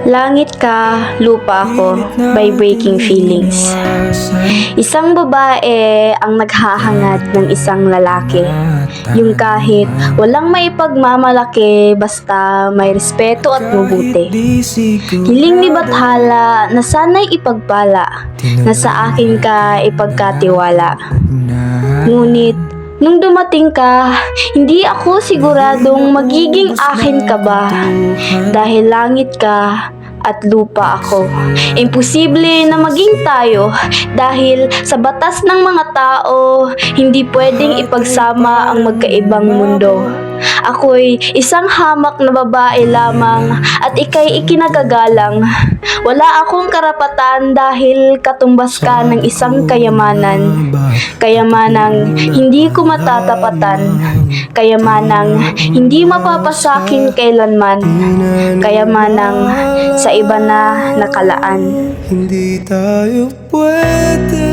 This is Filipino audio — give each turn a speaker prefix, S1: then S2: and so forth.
S1: Langit ka, lupa ako, by Breaking Feelings. Isang babae ang naghahangad ng isang lalaki. Yung kahit walang maipagmamalaki, basta may respeto at mabuti. Hiling ni Bathala na sana'y ipagpala, na sa akin ka ipagkatiwala. Ngunit, nung dumating ka, hindi ako siguradong magiging akin ka ba? Dahil langit ka at lupa ako. Imposible na maging tayo dahil sa batas ng mga tao, hindi pwedeng ipagsama ang magkaibang mundo. Ako'y isang hamak na babae lamang at ika'y ikinagagalang. Wala akong karapatan dahil katumbas ka ng isang kayamanan. Kayamanang hindi ko matatapatan. Kayamanang hindi mapapasakin kailanman. Kayamanang sa iba na nakalaan.
S2: Hindi tayo pwede